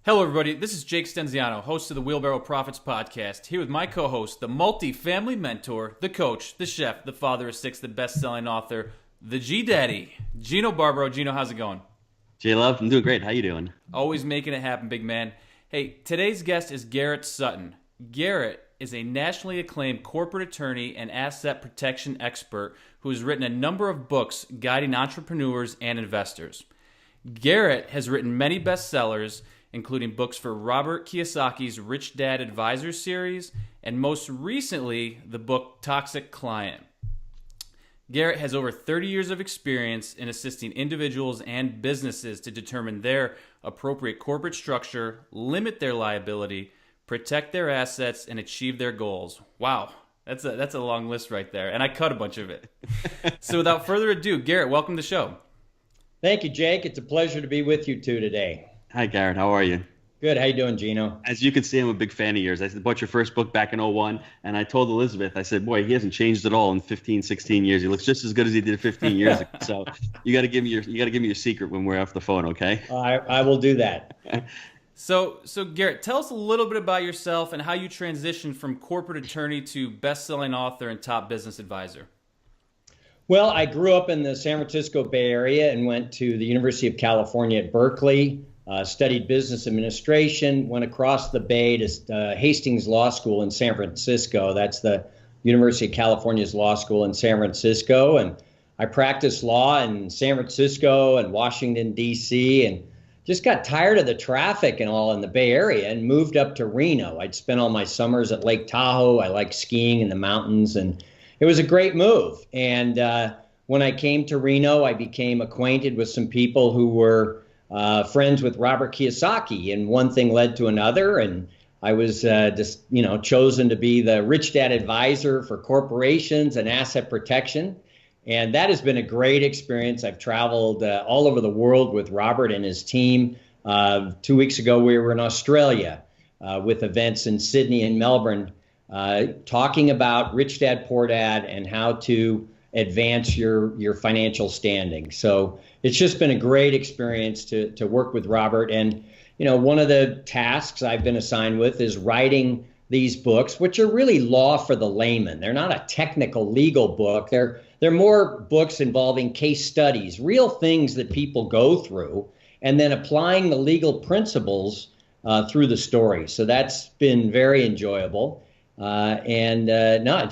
Hello, everybody. This is Jake Stenziano, host of the Wheelbarrow Profits Podcast, here with my co-host, the multi-family mentor, the coach, the chef, the father of six, the best-selling author, the G-Daddy, Gino Barbaro. Gino, how's it going? J-Love, I'm doing great. How you doing? Always making it happen, big man. Hey, today's guest is Garrett Sutton. Garrett is a nationally acclaimed corporate attorney and asset protection expert who has written a number of books guiding entrepreneurs and investors. Garrett has written many bestsellers, including books for Robert Kiyosaki's Rich Dad Advisor series, and most recently, the book Toxic Client. Garrett has over 30 years of experience in assisting individuals and businesses to determine their appropriate corporate structure, limit their liability, protect their assets, and achieve their goals. Wow, that's a long list right there, and I cut a bunch of it. So without further ado, Garrett, welcome to the show. Thank you, Jake. It's a pleasure to be with you two today. Hi, Garrett. How are you? Good. How you doing, Gino? As you can see, I'm a big fan of yours. I bought your first book back in '01, and I told Elizabeth, I said, boy, he hasn't changed at all in 15, 16 years. He looks just as good as he did 15 years ago. So you got to give me your secret when we're off the phone, okay? I will do that. So Garrett, tell us a little bit about yourself and how you transitioned from corporate attorney to best-selling author and top business advisor. Well, I grew up in the San Francisco Bay Area and went to the University of California at Berkeley, studied business administration, went across the Bay to Hastings Law School in San Francisco. That's the University of California's law school in San Francisco. And I practiced law in San Francisco and Washington, D.C., and just got tired of the traffic and all in the Bay Area and moved up to Reno. I'd spent all my summers at Lake Tahoe. I like skiing in the mountains, and it was a great move. And when I came to Reno, I became acquainted with some people who were friends with Robert Kiyosaki, and one thing led to another. And I was chosen to be the Rich Dad Advisor for corporations and asset protection. And that has been a great experience. I've traveled all over the world with Robert and his team. 2 weeks ago, we were in Australia with events in Sydney and Melbourne, talking about Rich Dad, Poor Dad and how to advance your financial standing. So it's just been a great experience to work with Robert. And, you know, one of the tasks I've been assigned with is writing these books, which are really law for the layman. They're not a technical legal book. They're more books involving case studies, real things that people go through, and then applying the legal principles through the story. So that's been very enjoyable. It's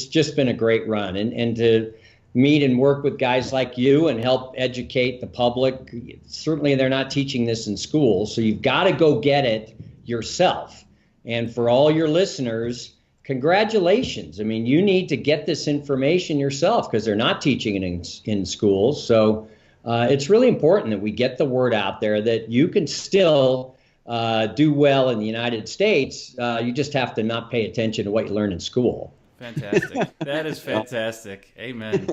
just been a great run, and to meet and work with guys like you and help educate the public. Certainly they're not teaching this in school, so you've got to go get it yourself. And for all your listeners, congratulations. I mean, you need to get this information yourself because they're not teaching it in schools. So it's really important that we get the word out there that you can still do well in the United States. You just have to not pay attention to what you learn in school. Fantastic. That is fantastic. Amen.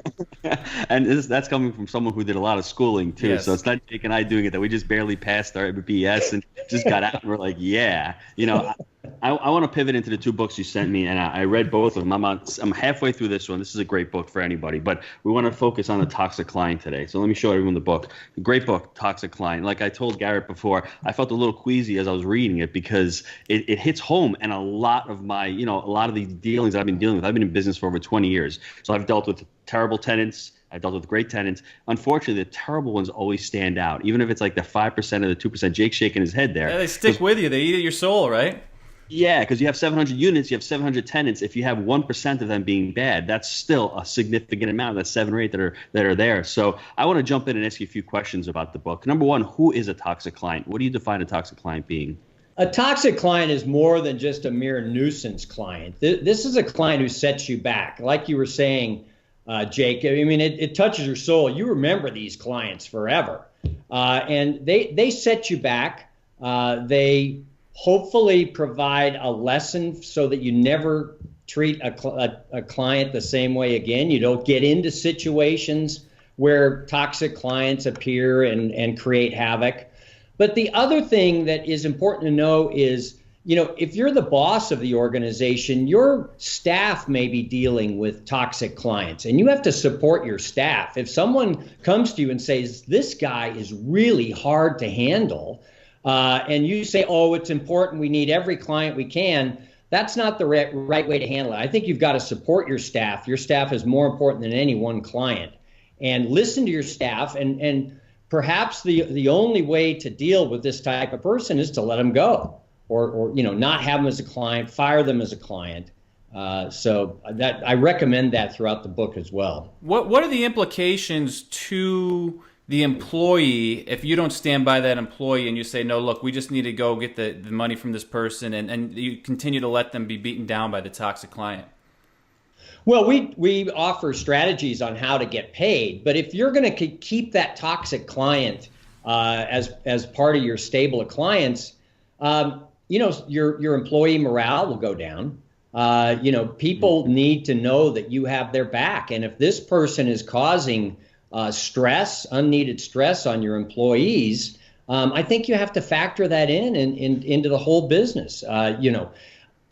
And that's coming from someone who did a lot of schooling, too. Yes. So it's not Jake and I doing it, that we just barely passed our BS and just got out and we're like, yeah. You know, I want to pivot into the two books you sent me, and I read both of them. I'm halfway through this one. This is a great book for anybody, but we want to focus on the Toxic Client today. So let me show everyone the book. A great book, Toxic Client. Like I told Garrett before, I felt a little queasy as I was reading it because it hits home, and a lot of the dealings I've been dealing with. I've been in business for over 20 years, so I've dealt with terrible tenants. I dealt with great tenants. Unfortunately, the terrible ones always stand out, even if it's like the 5% or the 2%. Jake's shaking his head there. Yeah, they stick with you. They eat at your soul, right? Yeah, because you have 700 units, you have 700 tenants. If you have 1% of them being bad, that's still a significant amount. That's 7 or 8 that are there. So I want to jump in and ask you a few questions about the book. Number one, who is a toxic client? What do you define a toxic client being? A toxic client is more than just a mere nuisance client. This is a client who sets you back. Like you were saying, Jake, I mean, it touches your soul. You remember these clients forever. And they set you back. They hopefully provide a lesson so that you never treat a client the same way again. You don't get into situations where toxic clients appear and create havoc. But the other thing that is important to know is, you know, if you're the boss of the organization, your staff may be dealing with toxic clients, and you have to support your staff. If someone comes to you and says, this guy is really hard to handle, and you say, oh, it's important, we need every client we can, that's not the right way to handle it. I think you've got to support your staff. Your staff is more important than any one client. And listen to your staff, and perhaps the only way to deal with this type of person is to let them go, or not have them as a client, fire them as a client. So that I recommend that throughout the book as well. What are the implications to the employee if you don't stand by that employee and you say, no, look, we just need to go get the money from this person, and you continue to let them be beaten down by the toxic client? Well, we offer strategies on how to get paid, but if you're going to keep that toxic client as part of your stable of clients, your employee morale will go down. People need to know that you have their back, and if this person is causing unneeded stress on your employees, I think you have to factor that into the whole business.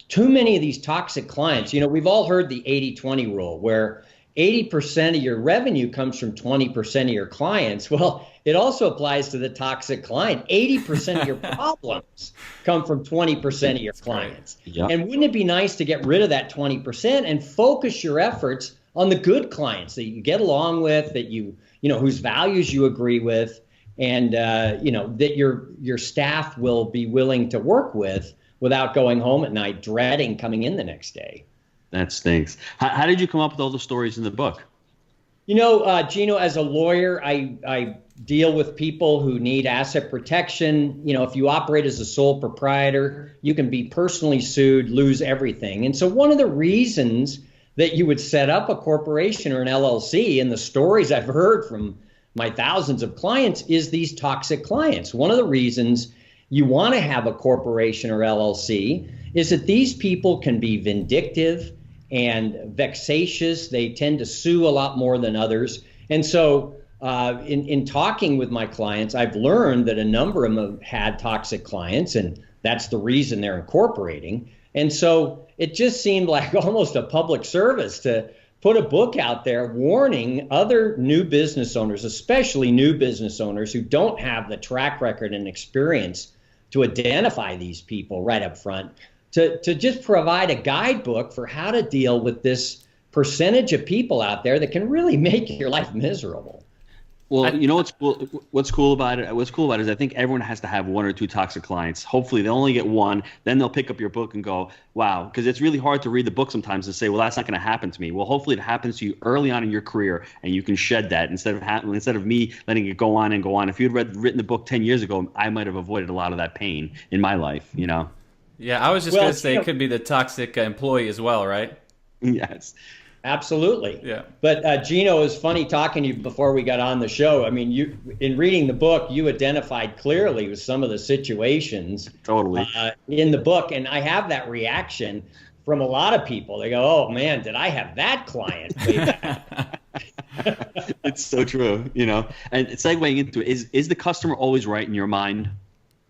Too many of these toxic clients, we've all heard the 80-20 rule, where 80% of your revenue comes from 20% of your clients. Well, it also applies to the toxic client. 80% of your problems come from 20% of your clients. Yep. And wouldn't it be nice to get rid of that 20% and focus your efforts on the good clients that you get along with, that whose values you agree with, and that your staff will be willing to work with without going home at night dreading coming in the next day. That stinks. How did you come up with all the stories in the book? Gino, as a lawyer, I deal with people who need asset protection. If you operate as a sole proprietor, you can be personally sued, lose everything. And so one of the reasons that you would set up a corporation or an LLC, and the stories I've heard from my thousands of clients, is these toxic clients. One of the reasons you want to have a corporation or LLC is that these people can be vindictive and vexatious. They tend to sue a lot more than others. And so in talking with my clients, I've learned that a number of them have had toxic clients, and that's the reason they're incorporating. And so it just seemed like almost a public service to put a book out there warning other new business owners, especially new business owners who don't have the track record and experience to identify these people right up front, to just provide a guidebook for how to deal with this percentage of people out there that can really make your life miserable. Well, what's cool about it? What's cool about it is I think everyone has to have one or two toxic clients. Hopefully they'll only get one. Then they'll pick up your book and go, wow, because it's really hard to read the book sometimes and say, well, that's not going to happen to me. Well, hopefully it happens to you early on in your career and you can shed that instead of me letting it go on and go on. If you'd written the book 10 years ago, I might have avoided a lot of that pain in my life, Yeah, I was just going to say it could be the toxic employee as well, right? Yes. Absolutely. Yeah. But Gino, it was funny talking to you before we got on the show. I mean, in reading the book, you identified clearly with some of the situations totally in the book, and I have that reaction from a lot of people. They go, "Oh man, did I have that client way back?" It's so true, And segueing into it, is the customer always right in your mind?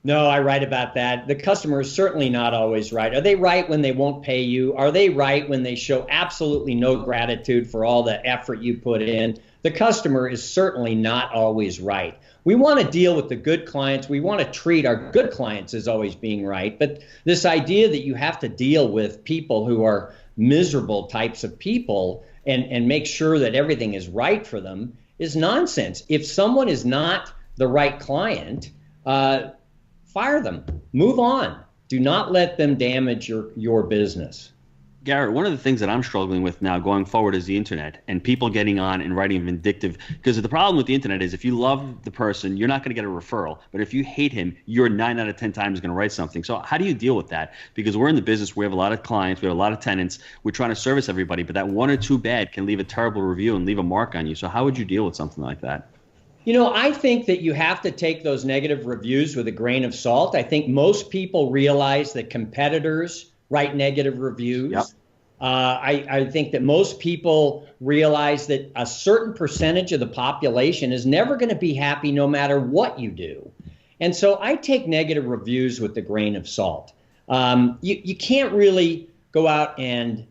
No, I write about that. The customer is certainly not always right. Are they right when they won't pay you? Are they right when they show absolutely no gratitude for all the effort you put in? The customer is certainly not always right. We want to deal with the good clients. We want to treat our good clients as always being right. But this idea that you have to deal with people who are miserable types of people and make sure that everything is right for them is nonsense. If someone is not the right client, fire them. Move on. Do not let them damage your business. Garrett, one of the things that I'm struggling with now going forward is the internet and people getting on and writing vindictive. Because the problem with the internet is if you love the person, you're not going to get a referral. But if you hate him, you're 9 out of 10 times going to write something. So how do you deal with that? Because we're in the business. We have a lot of clients. We have a lot of tenants. We're trying to service everybody. But that one or two bad can leave a terrible review and leave a mark on you. So how would you deal with something like that? I think that you have to take those negative reviews with a grain of salt. I think most people realize that competitors write negative reviews. Yep. I think that most people realize that a certain percentage of the population is never going to be happy no matter what you do. And so I take negative reviews with a grain of salt. You can't really go out and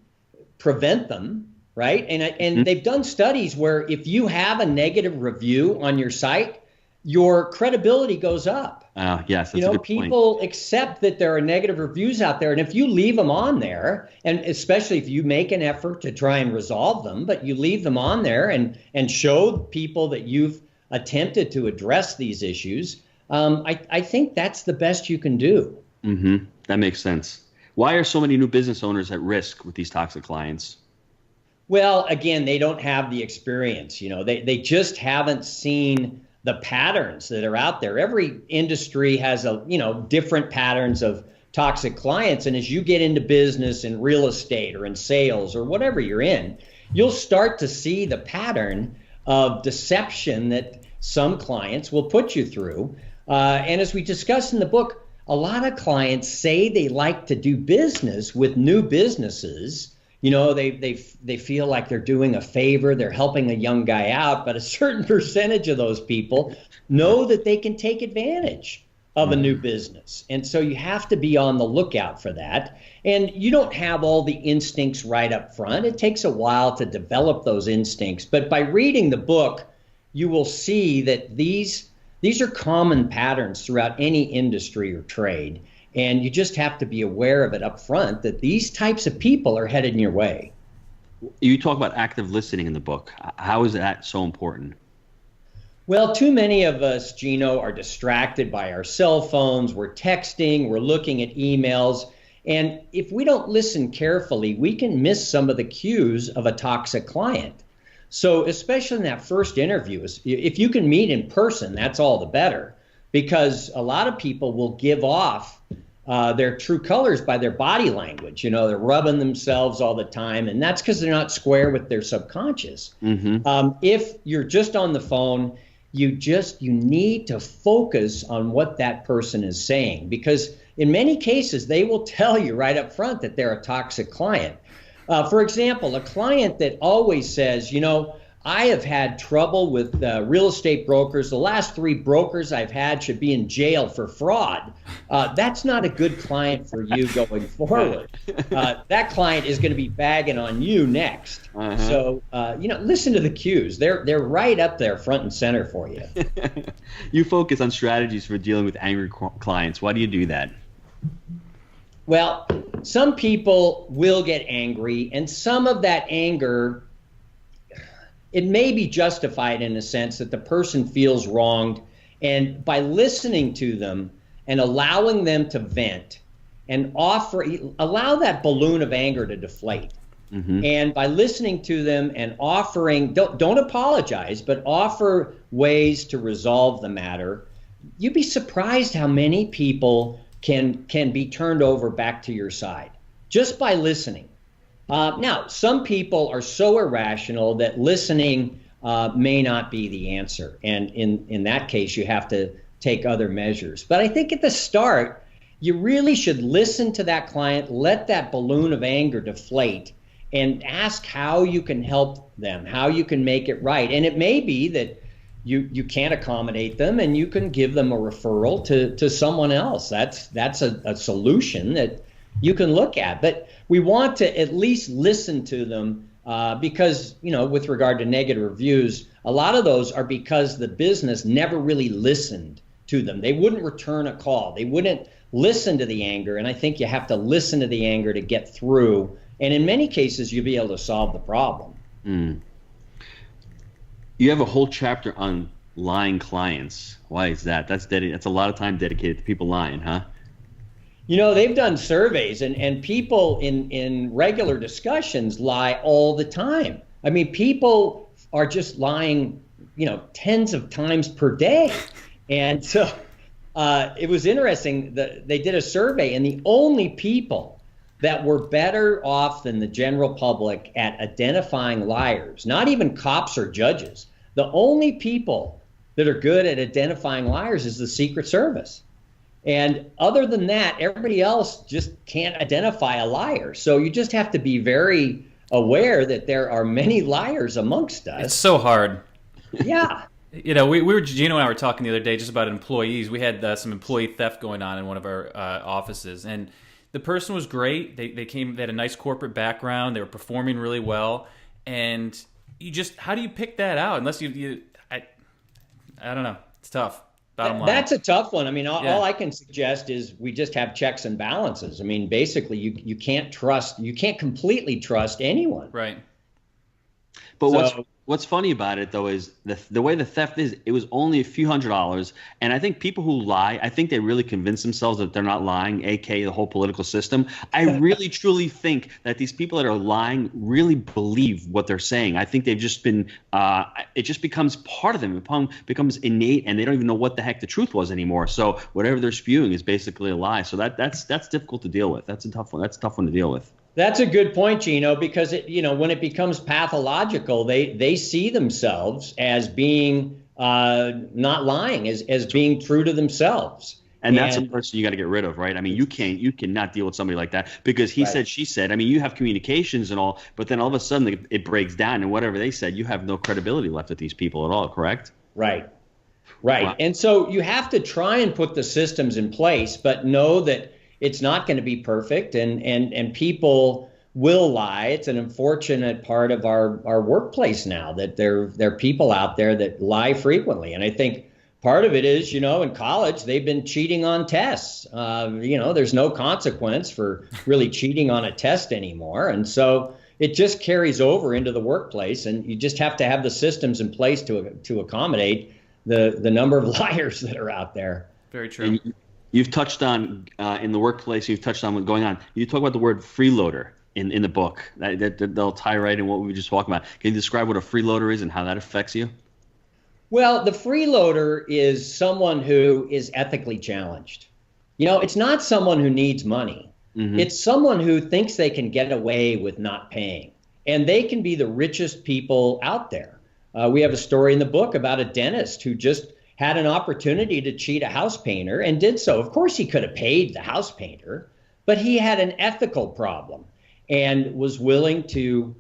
prevent them. Right. And they've done studies where if you have a negative review on your site, your credibility goes up. Yes, that's You a know, good point. people accept that there are negative reviews out there. And if you leave them on there, and especially if you make an effort to try and resolve them, but you leave them on there and show people that you've attempted to address these issues, I think that's the best you can do. Mm-hmm. That makes sense. Why are so many new business owners at risk with these toxic clients? Well, again, they don't have the experience. You know, they just haven't seen the patterns that are out there. Every industry has different patterns of toxic clients. And as you get into business in real estate or in sales or whatever you're in, you'll start to see the pattern of deception that some clients will put you through. And as we discuss in the book, a lot of clients say they like to do business with new businesses. You know, they feel like they're doing a favor, they're helping a young guy out, but a certain percentage of those people know that they can take advantage of a new business. And so you have to be on the lookout for that. And you don't have all the instincts right up front. It takes a while to develop those instincts. But by reading the book, you will see that these are common patterns throughout any industry or trade. And you just have to be aware of it up front, that these types of people are headed in your way. You talk about active listening in the book. How is that so important? Well, too many of us, Gino, are distracted by our cell phones. We're texting, we're looking at emails. And if we don't listen carefully, we can miss some of the cues of a toxic client. So especially in that first interview, if you can meet in person, that's all the better, because a lot of people will give off their true colors by their body language. You know, they're rubbing themselves all the time, and that's because they're not square with their subconscious. Mm-hmm. If you're just on the phone, you need to focus on what that person is saying, because in many cases, they will tell you right up front that they're a toxic client. For example, a client that always says, you know, I have had trouble with real estate brokers. The last 3 brokers I've had should be in jail for fraud. That's not a good client for you going forward. That client is going to be bagging on you next. Uh-huh. So, listen to the cues. They're right up there front and center for you. You focus on strategies for dealing with angry clients. Why do you do that? Well, some people will get angry, and some of that anger, it may be justified in a sense that the person feels wronged, and by listening to them and allowing them to vent and allow that balloon of anger to deflate. Mm-hmm. And by listening to them and offering, don't apologize, but offer ways to resolve the matter, you'd be surprised how many people can be turned over back to your side just by listening. Now, some people are so irrational that listening may not be the answer. And in that case, you have to take other measures. But I think at the start, you really should listen to that client, let that balloon of anger deflate, and ask how you can help them, how you can make it right. And it may be that you can't accommodate them, and you can give them a referral to someone else. That's a solution that you can look at. But we want to at least listen to them because, with regard to negative reviews, a lot of those are because the business never really listened to them. They wouldn't return a call. They wouldn't listen to the anger. And I think you have to listen to the anger to get through. And in many cases, you'll be able to solve the problem. Mm. You have a whole chapter on lying clients. Why is that? That's a lot of time dedicated to people lying, huh? They've done surveys, and people in regular discussions lie all the time. I mean, people are just lying, tens of times per day. And so it was interesting that they did a survey, and the only people that were better off than the general public at identifying liars, not even cops or judges, the only people that are good at identifying liars is the Secret Service. And other than that, everybody else just can't identify a liar. So you just have to be very aware that there are many liars amongst us. It's so hard. Yeah. We were, Gino and I were talking the other day just about employees. We had some employee theft going on in one of our offices, and the person was great. They had a nice corporate background. They were performing really well, and how do you pick that out? Unless I don't know. It's tough. Bottom line. That's a tough one. I mean, all I can suggest is we just have checks and balances. I mean, basically, you can't completely trust anyone. Right. But what's funny about it, though, is the way the theft is, it was only a few $100s. And I think people who lie, I think they really convince themselves that they're not lying, a.k.a. the whole political system. I really, truly think that these people that are lying really believe what they're saying. I think they've just been it just becomes part of them. It becomes innate, and they don't even know what the heck the truth was anymore. So whatever they're spewing is basically a lie. So that's difficult to deal with. That's a tough one. That's a tough one to deal with. That's a good point, Gino, because when it becomes pathological, they see themselves as being not lying, as being true to themselves. And that's a person you got to get rid of, right? I mean, you cannot deal with somebody like that because he said, she said. I mean, you have communications and all, but then all of a sudden it breaks down, and whatever they said, you have no credibility left with these people at all, correct? Right. Wow. And so you have to try and put the systems in place, but know that it's not going to be perfect, and people will lie. It's an unfortunate part of our workplace now that there are people out there that lie frequently. And I think part of it is, in college, they've been cheating on tests. There's no consequence for really cheating on a test anymore. And so it just carries over into the workplace, and you just have to have the systems in place to accommodate the number of liars that are out there. Very true. And you've touched on in the workplace, you've touched on what's going on. You talk about the word freeloader in the book. They'll tie right in what we were just talking about. Can you describe what a freeloader is and how that affects you? Well, the freeloader is someone who is ethically challenged. It's not someone who needs money. Mm-hmm. It's someone who thinks they can get away with not paying. And they can be the richest people out there. We have a story in the book about a dentist who just had an opportunity to cheat a house painter and did so. Of course, he could have paid the house painter, but he had an ethical problem and was willing to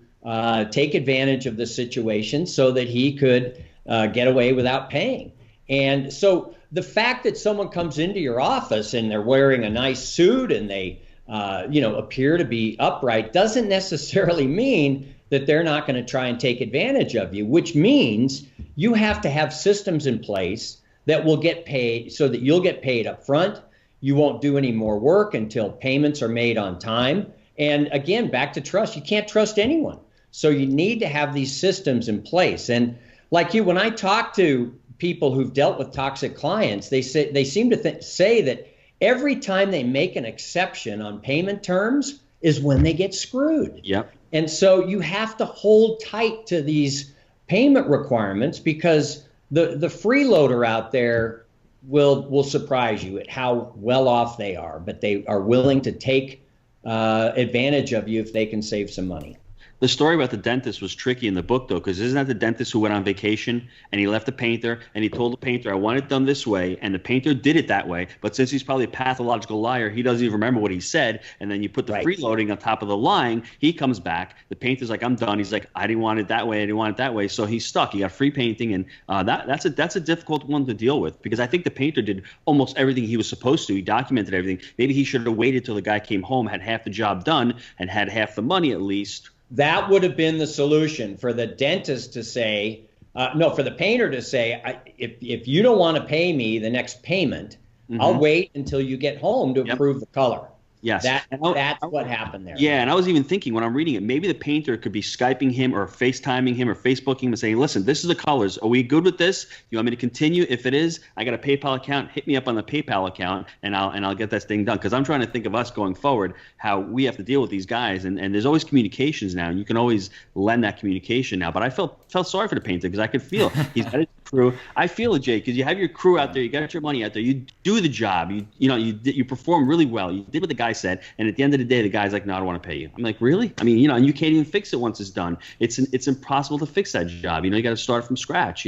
take advantage of the situation so that he could get away without paying. And so the fact that someone comes into your office and they're wearing a nice suit and they appear to be upright doesn't necessarily mean that they're not going to try and take advantage of you, which means you have to have systems in place that will get paid so that you'll get paid up front. You won't do any more work until payments are made on time. And again, back to trust. You can't trust anyone. So you need to have these systems in place. And like when I talk to people who've dealt with toxic clients, they seem to say that every time they make an exception on payment terms is when they get screwed. Yep. And so you have to hold tight to these payment requirements because the freeloader out there will surprise you at how well off they are, but they are willing to take advantage of you if they can save some money. The story about the dentist was tricky in the book, though, because isn't that the dentist who went on vacation and he left the painter and he told the painter, I want it done this way, and the painter did it that way. But since he's probably a pathological liar, he doesn't even remember what he said. And then you put the freeloading on top of the lying. He comes back. The painter's like, I'm done. He's like, I didn't want it that way. I didn't want it that way. So he's stuck. He got free painting, and that's a difficult one to deal with because I think the painter did almost everything he was supposed to. He documented everything. Maybe he should have waited till the guy came home, had half the job done, and had half the money at least. That would have been the solution for the dentist to say, for the painter to say, if you don't want to pay me the next payment, I'll wait until you get home to improve the color. Yes. That's what happened there. Yeah, and I was even thinking when I'm reading it, maybe the painter could be Skyping him or FaceTiming him or Facebooking him and saying, listen, this is the colors. Are we good with this? You want me to continue? If it is, I got a PayPal account. Hit me up on the PayPal account, and I'll get this thing done. Because I'm trying to think of us going forward, how we have to deal with these guys. And there's always communications now, and you can always lend that communication now. But I felt sorry for the painter because I could feel he's got his crew. I feel it, Jay, because you have your crew out there. You got your money out there. You do the job. You perform really well. You did what the guy said, and at the end of the day, the guy's like, no, I don't want to pay you. I'm like, really? I mean, and you can't even fix it once it's done. It's impossible to fix that job. You got to start from scratch.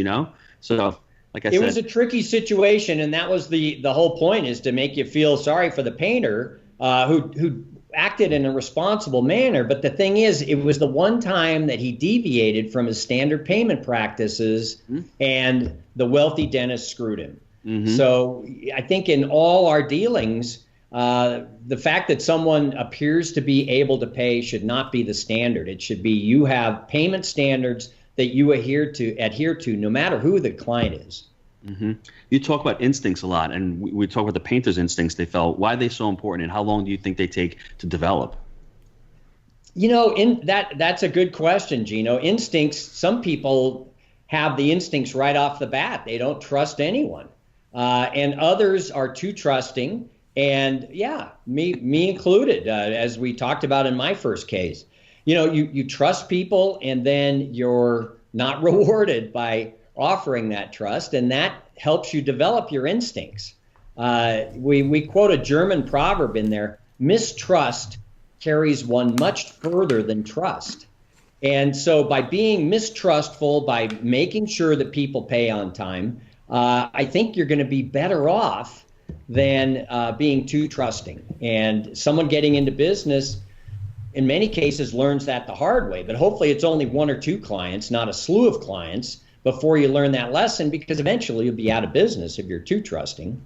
So like I said, it was a tricky situation, and that was the whole point, is to make you feel sorry for the painter who acted in a responsible manner. But the thing is, it was the one time that he deviated from his standard payment practices, and the wealthy dentist screwed him. So I think in all our dealings, the fact that someone appears to be able to pay should not be the standard. It should be you have payment standards that you adhere to no matter who the client is. Hmm. You talk about instincts a lot, and we talk about the painter's instincts they felt. Why are they so important, and how long do you think they take to develop? That's a good question, Gino. Instincts, some people have the instincts right off the bat. They don't trust anyone. And others are too trusting. And yeah, me included, as we talked about in my first case. You trust people and then you're not rewarded by offering that trust, and that helps you develop your instincts. We quote a German proverb in there: mistrust carries one much further than trust. And so by being mistrustful, by making sure that people pay on time, I think you're going to be better off than being too trusting. And someone getting into business, in many cases, learns that the hard way. But hopefully it's only one or two clients, not a slew of clients, before you learn that lesson, because eventually you'll be out of business if you're too trusting.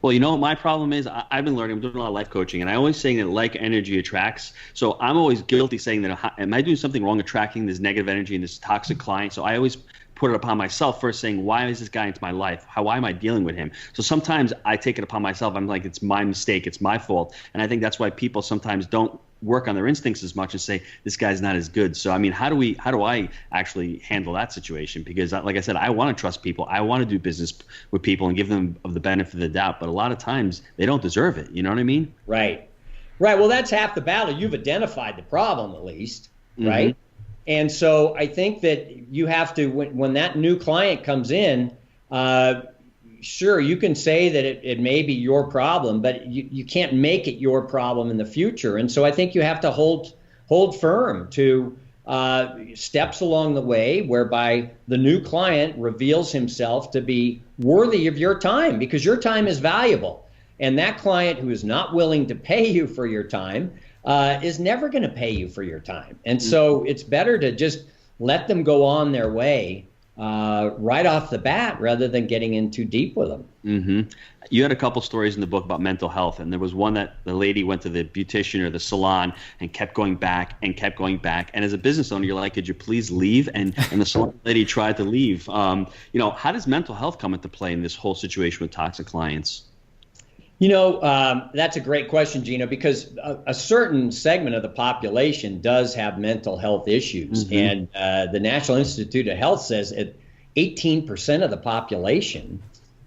Well, what my problem is? I've been learning. I'm doing a lot of life coaching, and I always saying that like energy attracts. So I'm always guilty saying that, am I doing something wrong attracting this negative energy and this toxic client? So I always put it upon myself first, saying, why is this guy into my life? Why am I dealing with him? So sometimes I take it upon myself. I'm like, it's my mistake. It's my fault. And I think that's why people sometimes don't work on their instincts as much and say, this guy's not as good. So, I mean, how do I actually handle that situation? Because like I said, I want to trust people. I want to do business with people and give them of the benefit of the doubt. But a lot of times they don't deserve it. You know what I mean? Right. Well, that's half the battle. You've identified the problem at least, right? And so I think that you have to, when that new client comes in, sure, you can say that it may be your problem, but you can't make it your problem in the future. And so I think you have to hold firm to steps along the way whereby the new client reveals himself to be worthy of your time, because your time is valuable. And that client who is not willing to pay you for your time is never going to pay you for your time. And so it's better to just let them go on their way right off the bat, rather than getting in too deep with them. Mm-hmm. You had a couple stories in the book about mental health, and there was one that the lady went to the beautician or the salon and kept going back and kept going back. And as a business owner, you're like, could you please leave? And the salon lady tried to leave. How does mental health come into play in this whole situation with toxic clients? That's a great question, Gino, because a certain segment of the population does have mental health issues. Mm-hmm. And the National Institute of Health says that 18% of the population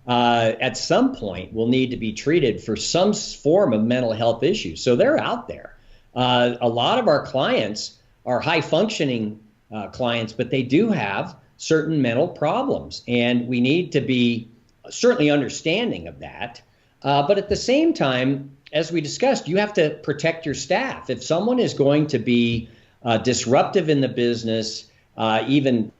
at some point will need to be treated for some form of mental health issues. So they're out there. A lot of our clients are high-functioning clients, but they do have certain mental problems. And we need to be certainly understanding of that. But at the same time, as we discussed, you have to protect your staff. If someone is going to be disruptive in the business, even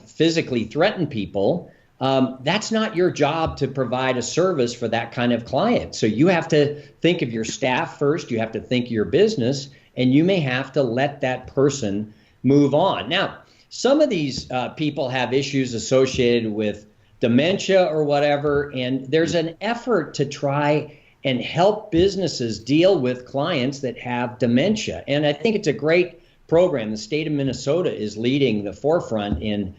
physically threaten people, that's not your job to provide a service for that kind of client. So you have to think of your staff first. You have to think of your business, and you may have to let that person move on. Now, some of these people have issues associated with dementia or whatever, and there's an effort to try and help businesses deal with clients that have dementia. And I think it's a great program. The state of Minnesota is leading the forefront in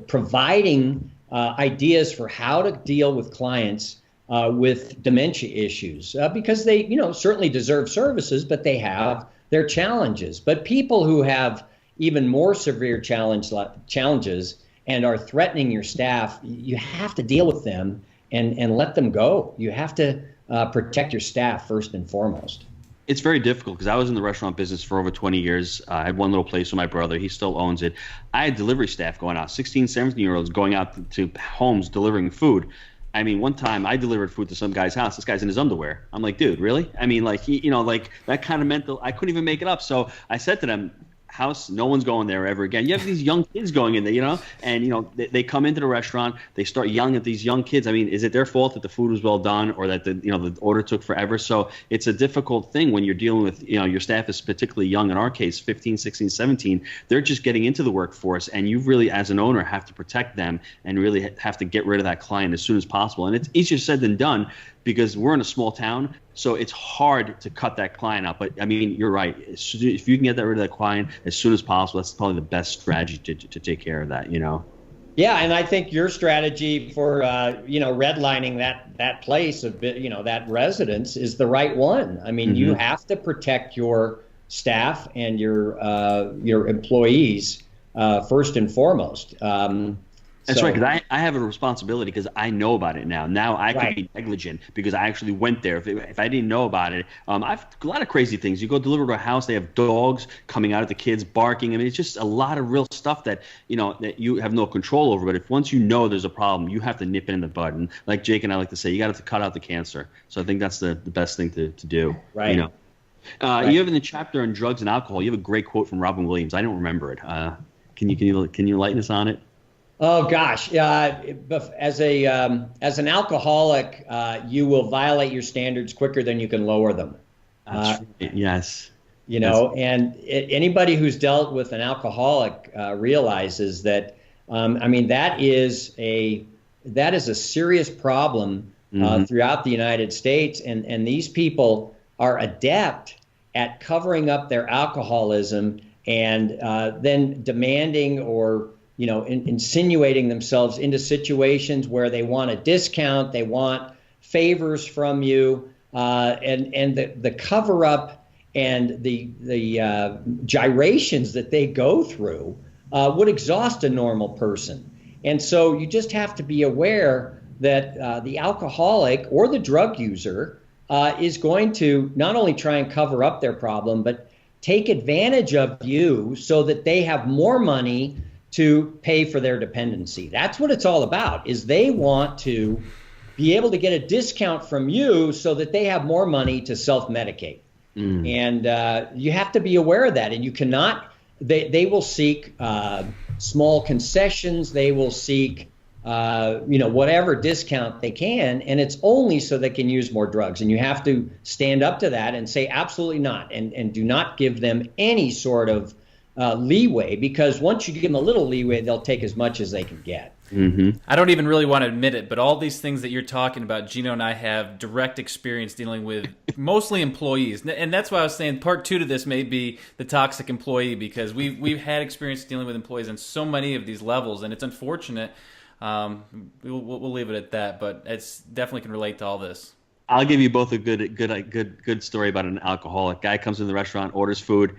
providing ideas for how to deal with clients with dementia issues, because they, certainly deserve services, but they have their challenges. But people who have even more severe challenges and are threatening your staff, you have to deal with them and let them go. You have to protect your staff first and foremost. It's very difficult because I was in the restaurant business for over 20 years. I had one little place with my brother. He still owns it. I had delivery staff going out, 16, 17-year-olds going out to homes delivering food. I mean, one time I delivered food to some guy's house. This guy's in his underwear. I'm like, dude, really? I mean, like, that kind of mental, I couldn't even make it up. So I said to them, house, no one's going there ever again. You have these young kids going in there, and they come into the restaurant, they start yelling at these young kids. I mean, is it their fault that the food was well done or that the order took forever? So it's a difficult thing when you're dealing with, your staff is particularly young. In our case, 15, 16, 17, they're just getting into the workforce, and you really, as an owner, have to protect them and really have to get rid of that client as soon as possible. And it's easier said than done, because we're in a small town, so it's hard to cut that client out. But I mean, you're right. If you can get rid of that client as soon as possible, that's probably the best strategy to take care of that. Yeah, and I think your strategy for redlining that place of that residence is the right one. I mean, you have to protect your staff and your employees first and foremost. That's right, because I have a responsibility because I know about it now. Now I could be negligent because I actually went there. If I didn't know about it, I've a lot of crazy things. You go deliver to a house, they have dogs coming out at the kids, barking. I mean, it's just a lot of real stuff that that you have no control over. But if once you know there's a problem, you have to nip it in the bud. And like Jake and I like to say, you got to cut out the cancer. So I think that's the best thing to do. Right. You have in the chapter on drugs and alcohol, you have a great quote from Robin Williams. I don't remember it. Can you enlighten us on it? Oh gosh, as an alcoholic, you will violate your standards quicker than you can lower them. That's right. Yes. Anybody who's dealt with an alcoholic realizes that. That is a serious problem throughout the United States, and these people are adept at covering up their alcoholism and then demanding or insinuating themselves into situations where they want a discount, they want favors from you, and the cover up and the gyrations that they go through would exhaust a normal person. And so you just have to be aware that the alcoholic or the drug user is going to not only try and cover up their problem, but take advantage of you so that they have more money to pay for their dependency. That's what it's all about, is they want to be able to get a discount from you so that they have more money to self-medicate. And you have to be aware of that. And you cannot, they will seek small concessions. They will seek, whatever discount they can. And it's only so they can use more drugs. And you have to stand up to that and say, absolutely not. And do not give them any sort of leeway, because once you give them a little leeway, they'll take as much as they can get. I don't even really want to admit it, but all these things that you're talking about, Gino and I have direct experience dealing with mostly employees. And that's why I was saying part 2 to this may be the toxic employee, because we've had experience dealing with employees on so many of these levels, and it's unfortunate. We'll leave it at that, but it's definitely can relate to all this. I'll give you both a good story about an alcoholic. Guy comes in the restaurant, orders food.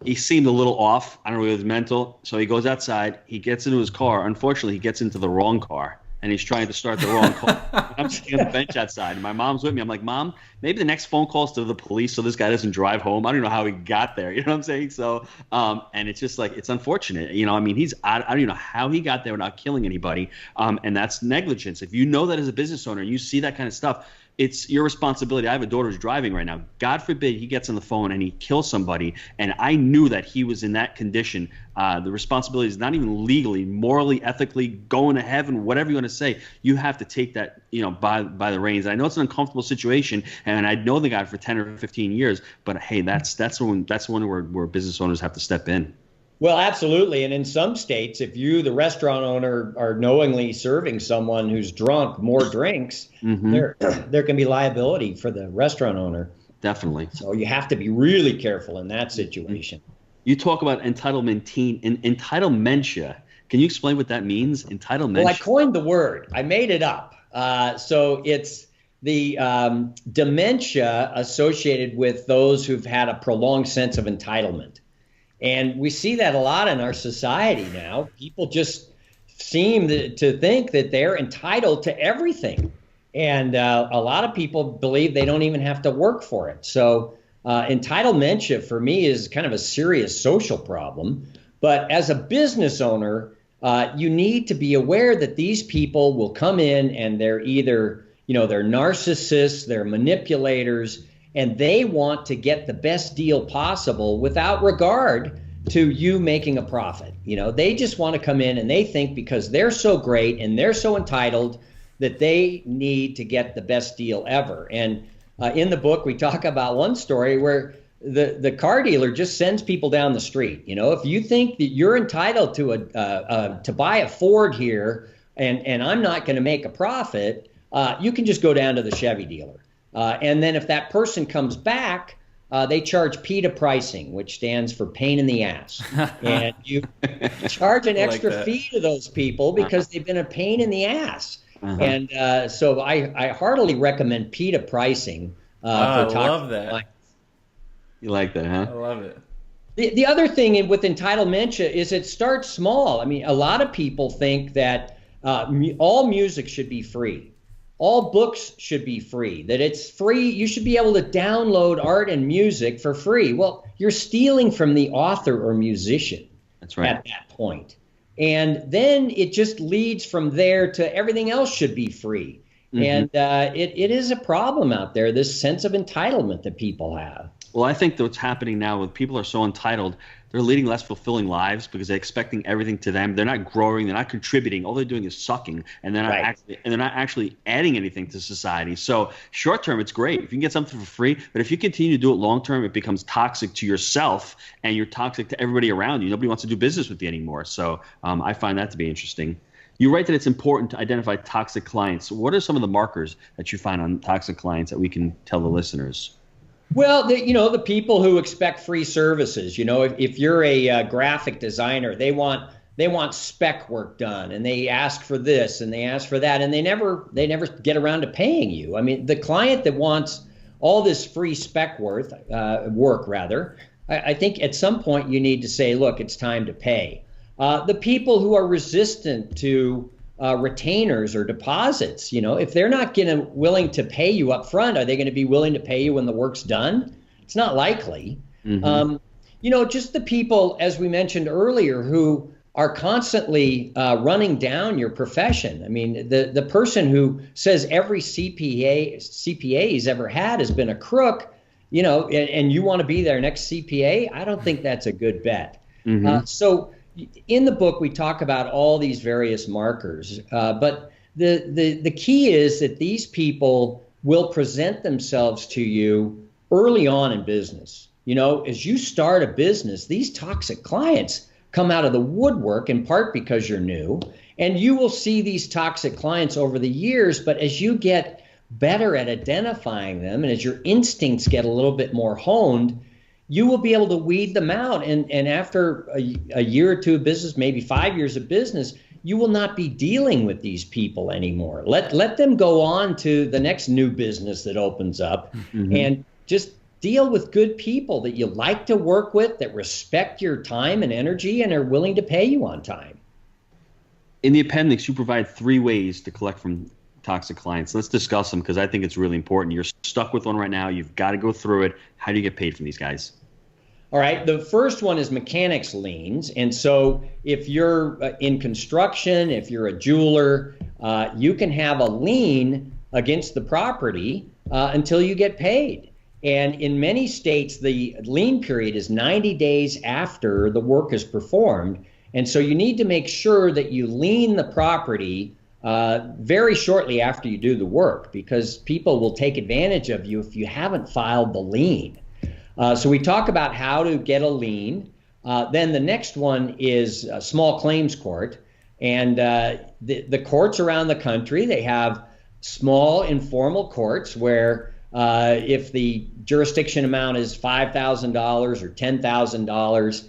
He seemed a little off. I don't know if it was mental. So he goes outside. He gets into his car. Unfortunately, he gets into the wrong car, and he's trying to start the wrong car. I'm sitting on the bench outside, and my mom's with me. I'm like, Mom, maybe the next phone call is to the police so this guy doesn't drive home. I don't know how he got there. You know what I'm saying? So, and it's just like, it's unfortunate. I don't even know how he got there without killing anybody. And that's negligence. If you know that as a business owner and you see that kind of stuff, it's your responsibility. I have a daughter who's driving right now. God forbid he gets on the phone and he kills somebody, and I knew that he was in that condition. The responsibility is not even legally, morally, ethically, going to heaven, whatever you want to say. You have to take that, by the reins. I know it's an uncomfortable situation, and I know the guy for 10 or 15 years, but hey, that's one where business owners have to step in. Well, absolutely. And in some states, if you, the restaurant owner, are knowingly serving someone who's drunk more drinks, there can be liability for the restaurant owner. Definitely. So you have to be really careful in that situation. You talk about entitlementia. Can you explain what that means? Entitlementia. Well, I coined the word. I made it up. So it's the dementia associated with those who've had a prolonged sense of entitlement. And we see that a lot in our society now. People just seem to think that they're entitled to everything. And a lot of people believe they don't even have to work for it. So entitlementia for me is kind of a serious social problem. But as a business owner, you need to be aware that these people will come in and they're either, they're narcissists, they're manipulators, and they want to get the best deal possible without regard to you making a profit. They just want to come in and they think because they're so great and they're so entitled that they need to get the best deal ever. And in the book, we talk about one story where the car dealer just sends people down the street. If you think that you're entitled to buy a Ford here and I'm not going to make a profit, you can just go down to the Chevy dealer. And then if that person comes back they charge PITA pricing, which stands for pain in the ass. And you charge an extra fee to those people because they've been a pain in the ass. And so I heartily recommend PITA pricing for toxic I love that. clients. You like that, huh? I love it. The other thing with entitlement is it starts small. I mean, a lot of people think that all music should be free. All books should be free, that it's free. You should be able to download art and music for free. Well, you're stealing from the author or musician. That's right. At that point. And then it just leads from there to everything else should be free. And it is a problem out there, this sense of entitlement that people have. Well, I think that what's happening now with people are so entitled, they're leading less fulfilling lives because they're expecting everything to them. They're not growing. They're not contributing. All they're doing is sucking, and they're not actually adding anything to society. So short term, it's great if you can get something for free. But if you continue to do it long term, it becomes toxic to yourself, and you're toxic to everybody around you. Nobody wants to do business with you anymore. So I find that to be interesting. You write that it's important to identify toxic clients. What are some of the markers that you find on toxic clients that we can tell the listeners? Well, the people who expect free services, if you're a graphic designer, they want spec work done, and they ask for this and they ask for that, and they never get around to paying you. I mean, the client that wants all this free spec work, I think at some point you need to say, look, it's time to pay. The people who are resistant to retainers or deposits, if they're not willing to pay you up front, are they going to be willing to pay you when the work's done? It's not likely. Just the people, as we mentioned earlier, who are constantly running down your profession. I mean, the person who says every CPA he's ever had has been a crook, and you want to be their next CPA, I don't think that's a good bet. So in the book, we talk about all these various markers, but the key is that these people will present themselves to you early on in business. As you start a business, these toxic clients come out of the woodwork, in part because you're new, and you will see these toxic clients over the years. But as you get better at identifying them, and as your instincts get a little bit more honed, you will be able to weed them out. And after a year or two of business, maybe 5 years of business, you will not be dealing with these people anymore. Let them go on to the next new business that opens up, and just deal with good people that you like to work with, that respect your time and energy and are willing to pay you on time. In the appendix, you provide 3 ways to collect from toxic clients. Let's discuss them because I think it's really important. You're stuck with one right now. You've got to go through it. How do you get paid from these guys? All right. The first one is mechanics liens. And so if you're in construction, if you're a jeweler, you can have a lien against the property until you get paid. And in many states, the lien period is 90 days after the work is performed. And so you need to make sure that you lien the property very shortly after you do the work, because people will take advantage of you if you haven't filed the lien. So we talk about how to get a lien. Then the next one is a small claims court. And the courts around the country, they have small informal courts where if the jurisdiction amount is $5,000 or $10,000,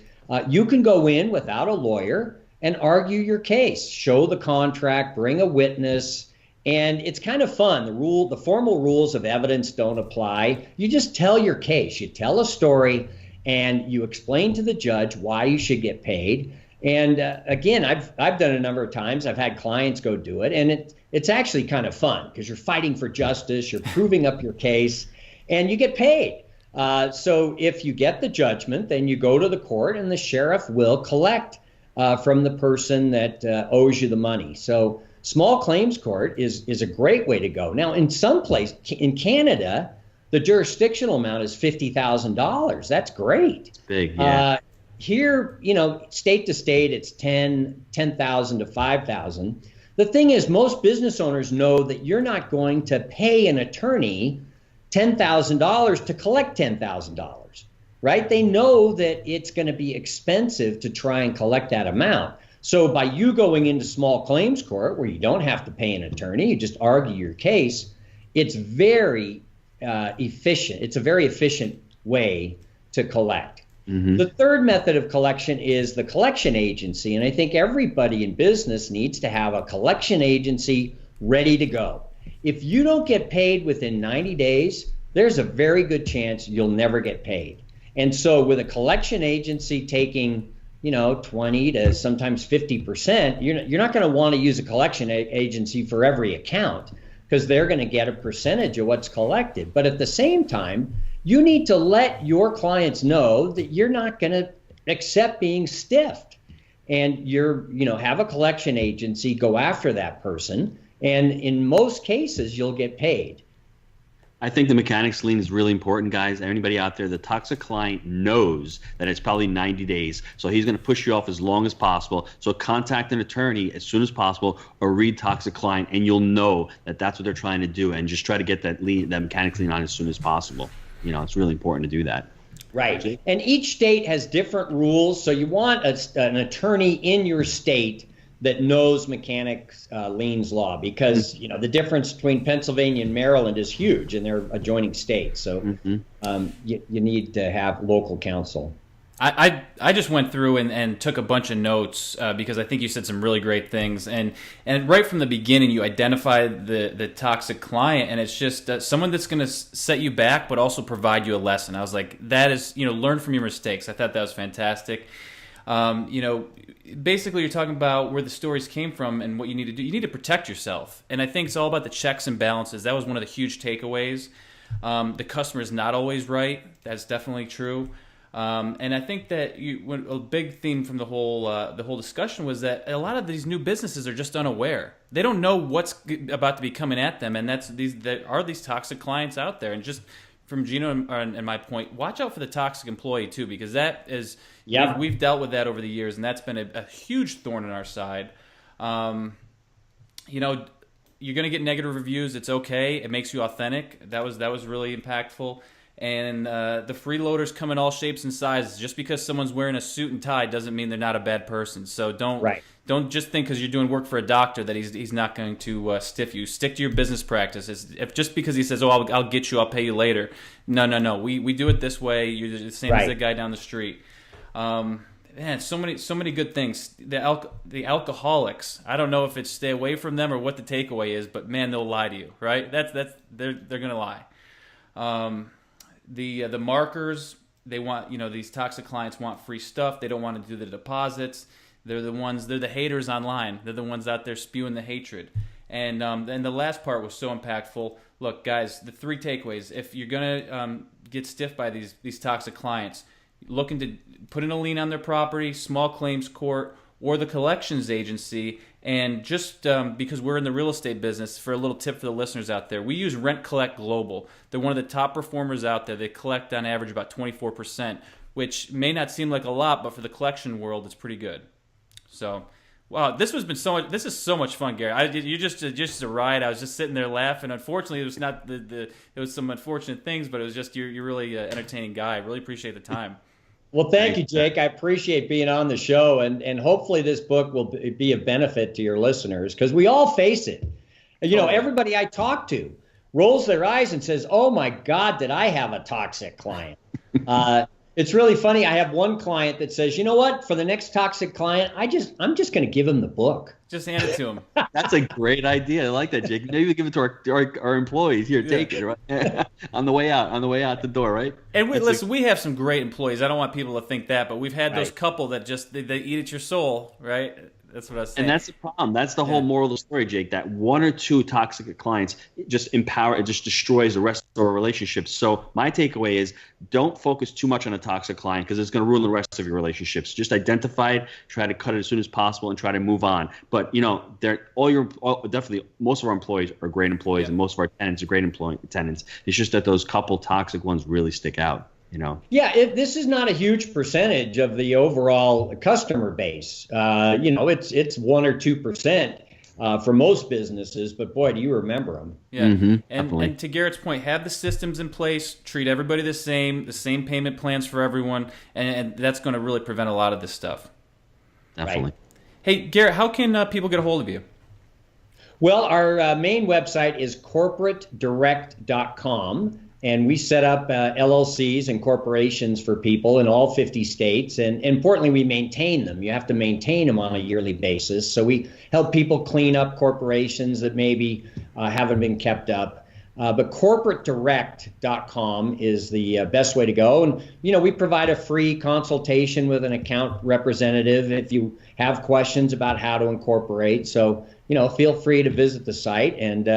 you can go in without a lawyer and argue your case, show the contract, bring a witness, and it's kind of fun. The formal rules of evidence don't apply. You just tell your case. You tell a story, and you explain to the judge why you should get paid. And again, I've done it a number of times. I've had clients go do it, and it's actually kind of fun because you're fighting for justice, you're proving up your case, and you get paid. So if you get the judgment, then you go to the court, and the sheriff will collect from the person that owes you the money. So small claims court is a great way to go. Now, in some place, in Canada, the jurisdictional amount is $50,000. That's great. It's big, yeah. Here, state to state, it's 10,000 to 5,000. The thing is, most business owners know that you're not going to pay an attorney $10,000 to collect $10,000, right? They know that it's going to be expensive to try and collect that amount. So by you going into small claims court where you don't have to pay an attorney, you just argue your case, it's very efficient. It's a very efficient way to collect. The third method of collection is the collection agency. And I think everybody in business needs to have a collection agency ready to go. If you don't get paid within 90 days, there's a very good chance you'll never get paid. And so with a collection agency taking 20 to sometimes 50%, you're not going to want to use a collection agency for every account, because they're going to get a percentage of what's collected. But at the same time, you need to let your clients know that you're not going to accept being stiffed, and have a collection agency go after that person. And in most cases, you'll get paid. I think the mechanics lien is really important, guys. Anybody out there, the toxic client knows that it's probably 90 days. So he's going to push you off as long as possible. So contact an attorney as soon as possible, or read toxic client, and you'll know that that's what they're trying to do. And just try to get that mechanics lien on as soon as possible. It's really important to do that. Right. And each state has different rules. So you want an attorney in your state that knows mechanics liens law, because the difference between Pennsylvania and Maryland is huge, and they're adjoining states. So you need to have local counsel. I just went through and took a bunch of notes because I think you said some really great things, and right from the beginning you identified the toxic client, and it's just someone that's going to set you back but also provide you a lesson. I was like, that is, learn from your mistakes. I thought that was fantastic. Basically you're talking about where the stories came from and what you need to do. You need to protect yourself, and I think it's all about the checks and balances. That was one of the huge takeaways. The customer is not always right. That's definitely true. And I think that a big theme from the whole discussion was that a lot of these new businesses are just unaware. They don't know what's about to be coming at them, and there are these toxic clients out there. And just from Gino and my point, watch out for the toxic employee too, because that is we've dealt with that over the years, and that's been a huge thorn in our side. You're going to get negative reviews. It's okay. It makes you authentic. That was really impactful. And the freeloaders come in all shapes and sizes. Just because someone's wearing a suit and tie doesn't mean they're not a bad person. So don't just think because you're doing work for a doctor that he's not going to stiff you. Stick to your business practices. If just because he says, "Oh, I'll get you, I'll pay you later," no. We do it this way. You're the same as the guy down the street. Man, so many good things. The alcoholics. I don't know if it's stay away from them or what the takeaway is, but man, they'll lie to you, right? They're gonna lie. The markers, they want, these toxic clients want free stuff. They don't want to do the deposits. They're the haters online. They're the ones out there spewing the hatred. And the last part was so impactful. Look, guys, the 3 takeaways. If you're going to get stiffed by these toxic clients, looking to put in a lien on their property, small claims court, or the collections agency. And just because we're in the real estate business, for a little tip for the listeners out there, we use Rent Collect Global. They're one of the top performers out there. They collect on average about 24%, which may not seem like a lot, but for the collection world, it's pretty good. So, wow, this is so much fun, Garrett. You just a ride. I was just sitting there laughing. Unfortunately, it was not it was some unfortunate things, but it was just you're really an entertaining guy. I really appreciate the time. Well, thank you, Jake. I appreciate being on the show, and hopefully this book will be a benefit to your listeners, because we all face it. Everybody I talk to rolls their eyes and says, "Oh my God, did I have a toxic client?" It's really funny. I have one client that says, "You know what? For the next toxic client, I'm just going to give him the book. Just hand it to him." That's a great idea. I like that, Jake. Maybe we give it to our employees. Here, take it. Right? on the way out the door, right? And we have some great employees. I don't want people to think that, but we've had those couple that just they eat at your soul, right? That's what I was saying. And that's the problem. That's the whole moral of the story, Jake, that 1 or 2 toxic clients just destroys the rest of our relationships. So my takeaway is, don't focus too much on a toxic client, because it's going to ruin the rest of your relationships. Just identify it, try to cut it as soon as possible, and try to move on. But, definitely most of our employees are great employees, and most of our tenants are great tenants. It's just that those couple toxic ones really stick out. Yeah, this is not a huge percentage of the overall customer base. It's 1 or 2% for most businesses, but boy, do you remember them. Yeah, and to Garrett's point, have the systems in place, treat everybody the same payment plans for everyone, and that's going to really prevent a lot of this stuff. Definitely. Right. Hey, Garrett, how can people get a hold of you? Well, our main website is corporatedirect.com. And we set up LLCs and corporations for people in all 50 states. And importantly, we maintain them. You have to maintain them on a yearly basis. So we help people clean up corporations that maybe haven't been kept up. But corporatedirect.com is the best way to go. And, we provide a free consultation with an account representative if you have questions about how to incorporate. So, feel free to visit the site, and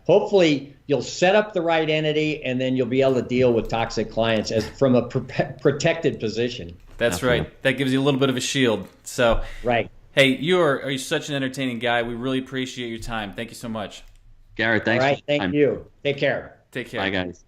hopefully you'll set up the right entity, and then you'll be able to deal with toxic clients from a protected position. That's right. That gives you a little bit of a shield. So, right. Hey, you're such an entertaining guy. We really appreciate your time. Thank you so much. Garrett, thanks. All right, thank you. Take care. Take care. Bye, guys.